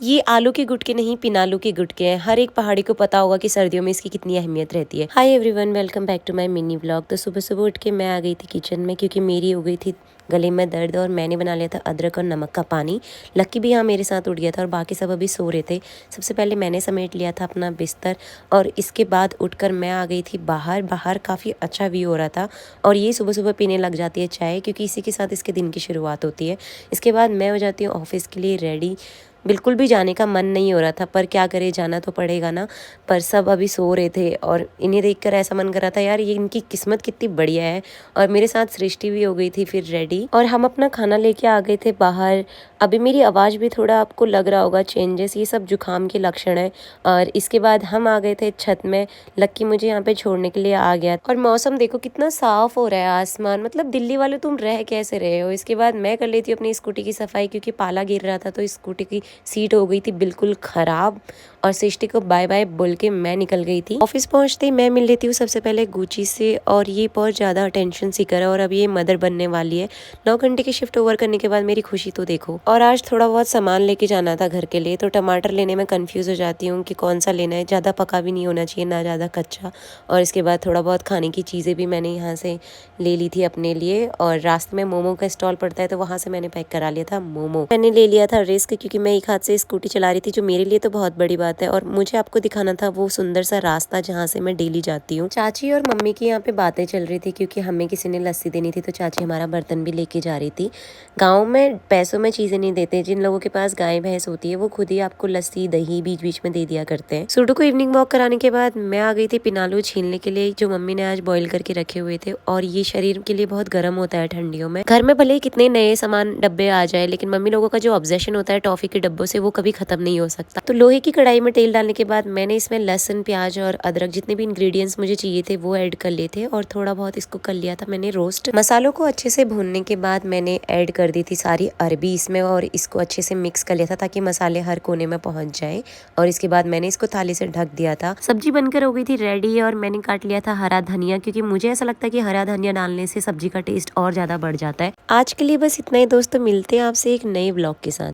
ये आलू के गुटके नहीं, पिनालू के गुटके हैं। हर एक पहाड़ी को पता होगा कि सर्दियों में इसकी कितनी अहमियत रहती है। Hi everyone, welcome back to my mini vlog. तो सुबह सुबह उठ के मैं आ गई थी किचन में, क्योंकि मेरी हो गई थी गले में दर्द और मैंने बना लिया था अदरक और नमक का पानी। लक्की भी यहाँ मेरे साथ उठ गया था और बाकी सब अभी सो रहे थे। सबसे पहले मैंने समेट लिया था अपना बिस्तर और इसके बाद उठकर मैं आ गई थी बाहर। बाहर काफ़ी अच्छा व्यू हो रहा था और ये सुबह सुबह पीने लग जाती है चाय, क्योंकि इसी के साथ इसके दिन की शुरुआत होती है। इसके बाद मैं हो जाती हूँ ऑफिस के लिए रेडी। बिल्कुल भी जाने का मन नहीं हो रहा था, पर क्या करे, जाना तो पड़ेगा ना। पर सब अभी सो रहे थे और इन्हें देखकर ऐसा मन कर रहा था, यार ये इनकी किस्मत कितनी बढ़िया है। और मेरे साथ सृष्टि भी हो गई थी फिर रेडी और हम अपना खाना लेके आ गए थे बाहर। अभी मेरी आवाज़ भी थोड़ा आपको लग रहा होगा चेंजेस, ये सब जुकाम के लक्षण है। और इसके बाद हम आ गए थे छत में। लक्की मुझे यहाँ पे छोड़ने के लिए आ गया और मौसम देखो कितना साफ हो रहा है, आसमान, मतलब दिल्ली वाले तुम रह कैसे रहे हो। इसके बाद मैं कर लेती हूँ अपनी स्कूटी की सफाई, क्योंकि पाला गिर रहा था तो स्कूटी की सीट हो गई थी बिल्कुल खराब। और सृष्टि को बाय बाय बोल के मैं निकल गई थी। ऑफिस पहुंचते ही मैं मिल लेती हूँ सबसे पहले गुची से, और ये बहुत ज़्यादा अटेंशन सीकर है और अब ये मदर बनने वाली है। 9 घंटे की शिफ्ट ओवर करने के बाद मेरी खुशी तो देखो। और आज थोड़ा बहुत सामान लेके जाना था घर के लिए, तो टमाटर लेने में कंफ्यूज हो जाती हूँ कि कौन सा लेना है। ज़्यादा पका भी नहीं होना चाहिए, ना ज़्यादा कच्चा। और इसके बाद थोड़ा बहुत खाने की चीज़ें भी मैंने यहाँ से ले ली थी अपने लिए। और रास्ते में मोमो का स्टॉल पड़ता है तो वहाँ से मैंने पैक करा लिया था मोमो। मैंने ले लिया था रिस्क, क्योंकि मैं एक हाथ से स्कूटी चला रही थी, जो मेरे लिए तो बहुत बड़ी बात है। और मुझे आपको दिखाना था वो सुंदर सा रास्ता जहाँ से मैं डेली जाती हूँ। चाची और मम्मी की यहाँ पे बातें चल रही थी, क्योंकि हमें किसी ने लस्सी देनी थी तो चाची हमारा बर्तन भी लेके जा रही थी। गाँव में पैसों में चीजें नहीं देते। जिन लोगों के पास गाय भैंस होती है वो खुद ही आपको लस्सी दही बीच बीच में दे दिया करते हैं। सूटू को इवनिंग वॉक कराने के बाद मैं आ गई थी पिनालू छीलने के लिए, जो मम्मी ने आज बॉईल करके रखे हुए थे। और ये शरीर के लिए बहुत गर्म होता है ठंडियों में। घर में भले ही कितने नए सामान डब्बे आ जाए, लेकिन मम्मी लोगों का जो ऑब्जेशन होता है टॉफी के डब्बों से, वो कभी खत्म नहीं हो सकता। तो लोहे की कढ़ाई में तेल डालने के बाद मैंने इसमें लहसुन प्याज और अदरक जितने भी इंग्रेडिएंट्स मुझे चाहिए थे वो ऐड कर लिए थे। और थोड़ा बहुत इसको कर लिया था मैंने रोस्ट। मसालों को अच्छे से भूनने के बाद मैंने ऐड कर दी थी सारी अरबी इसमें, और इसको अच्छे से मिक्स कर लिया था ताकि मसाले हर कोने में पहुंच जाए। और इसके बाद मैंने इसको थाली से ढक दिया था। सब्जी बनकर हो गई थी रेडी और मैंने काट लिया था हरा धनिया, क्योंकि मुझे ऐसा लगता है कि हरा धनिया डालने से सब्जी का टेस्ट और ज्यादा बढ़ जाता है। आज के लिए बस इतना ही दोस्तों, मिलते हैं आपसे एक नए ब्लॉग के साथ।